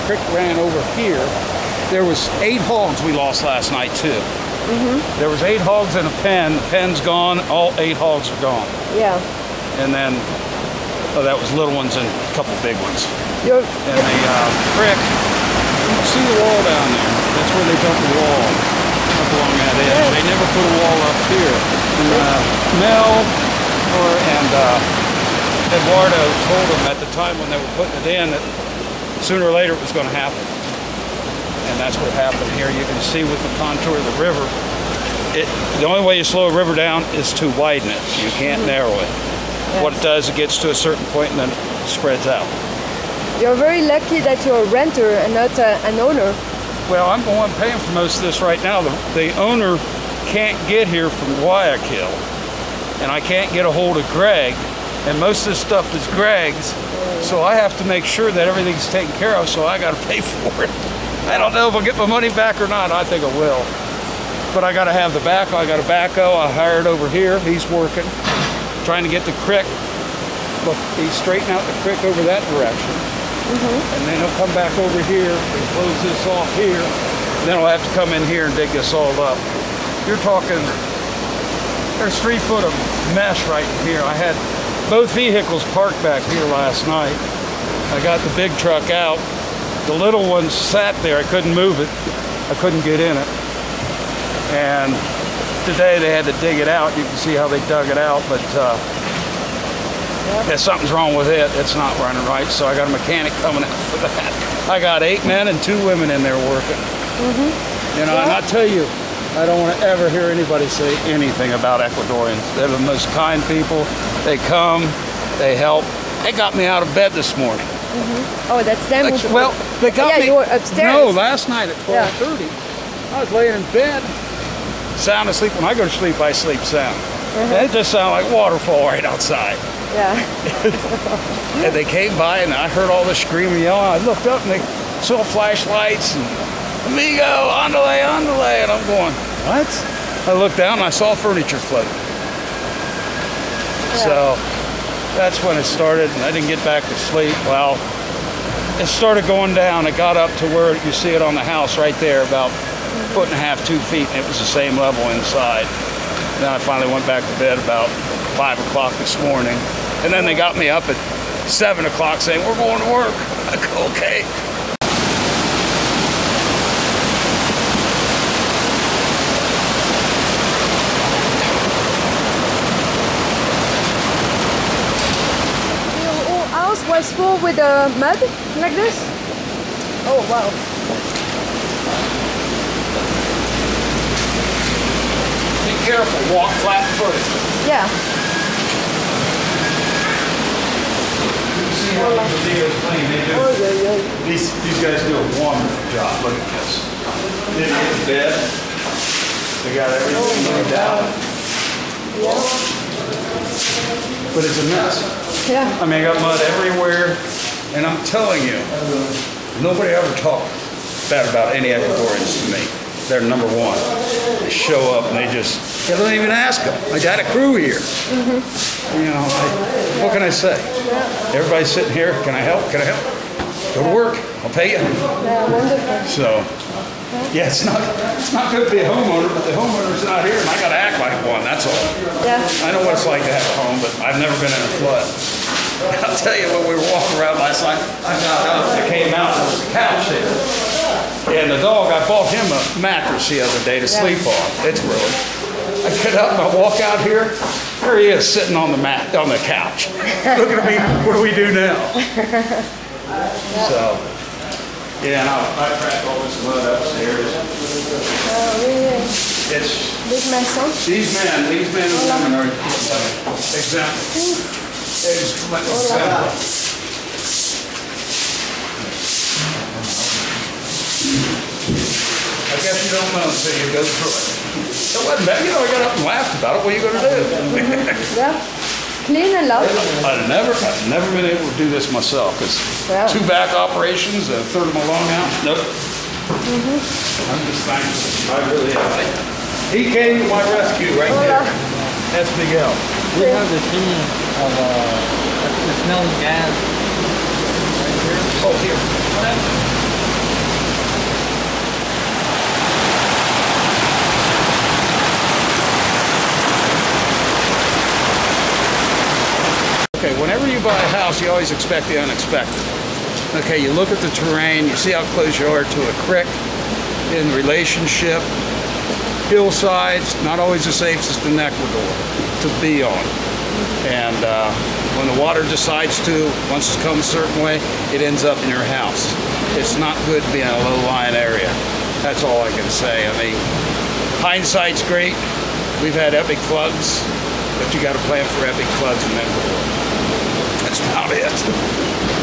creek ran over here. There was 8 hogs we lost last night too. There was 8 hogs in a pen. The pen's gone. All 8 hogs are gone. Yeah. And then, oh, that was little ones and a couple big ones. And the creek, you see the wall down there. That's where they built the wall up along that edge. Yeah. They never put a wall up here. And Mel and Eduardo told them at the time when they were putting it in that sooner or later it was going to happen. And that's what happened here. You can see with the contour of the river, the only way you slow a river down is to widen it. You can't narrow it. Yeah. What it does, it gets to a certain point and then it spreads out. You're very lucky that you're a renter and not an owner. Well, I'm the one paying for most of this right now. The owner can't get here from Guayaquil, and I can't get a hold of Greg, and most of this stuff is Greg's, so I have to make sure that everything's taken care of, so I got to pay for it. I don't know if I'll get my money back or not. I think I will. But I got to have the backhoe. I got a backhoe I hired over here. He's working, trying to get the creek. Look, he's straightening out the creek over that direction. And then he'll come back over here and close this off here. And then I'll have to come in here and dig this all up. You're talking, there's 3 foot of mesh right here. I had both vehicles parked back here last night. I got the big truck out. The little one sat there. I couldn't move it. I couldn't get in it. And today they had to dig it out. You can see how they dug it out, but if something's wrong with it, it's not running right, so I got a mechanic coming out for that. I got 8 men and 2 women in there working. You know, and I tell you, I don't want to ever hear anybody say anything about Ecuadorians. They're the most kind people. They come, they help. They got me out of bed this morning. Oh, that's them. Well, they got me. You were upstairs. No, last night at 12:30, I was laying in bed, sound asleep. When I go to sleep, I sleep sound. And it just sounded like waterfall right outside. Yeah. And they came by and I heard all the screaming and yelling. I looked up and they saw flashlights and amigo, andale, andale. And I'm going, what? I looked down and I saw furniture floating. Yeah. So that's when it started, and I didn't get back to sleep. Well, it started going down. It got up to where you see it on the house right there, about 1.5 to 2 feet, and it was the same level inside. Then I finally went back to bed about 5 o'clock this morning. And then they got me up at 7 o'clock saying, we're going to work. I go, okay. Your house was full with mud like this? Oh, wow. Be careful, walk flat-footed. Yeah. These guys do a wonderful job. Look at this. They get the bed. They got everything laid down. Yeah. But it's a mess. Yeah. I mean, I got mud everywhere. And I'm telling you, nobody ever talked bad about any Ecuadorians to me. They're number one. They show up and they don't even ask them. I got a crew here. You know, what can I say? Everybody's sitting here. Can I help? Can I help? Go to work. I'll pay you. Yeah, wonderful. So, yeah, it's not good to be a homeowner, but the homeowner's not here, and I got to act like one. That's all. Yeah. I know what it's like to have a home, but I've never been in a flood. I'll tell you, when we were walking around last night, I got up, I came out, there was a couch there. And the dog, I bought him a mattress the other day to sleep on. It's really. I get up and I walk out here. There he is, sitting on the mat, on the couch. Looking at me, what do we do now? So, yeah, and I cracked all this mud upstairs. Oh, really? It's big mess, huh? These men and women are exempt. I guess you don't know until you go through it. So it wasn't bad. You know, I got up and laughed about it. What are you going to do? Yeah. Clean and loud. I've never been able to do this myself because 2 back operations, a third of my lung out. Nope. I'm just thankful. I really am. He came to my rescue right there. That's Big L. We have the scene of the smelling gas right here. Oh, here. whenever you buy a house, you always expect the unexpected. Okay, you look at the terrain, you see how close you are to a creek in relationship. Hillsides, not always the safest in Ecuador to be on. And when the water decides to, once it comes a certain way, it ends up in your house. It's not good being in a low-lying area. That's all I can say. I mean, hindsight's great. We've had epic floods, but you got to plan for epic floods in Ecuador. That's about it.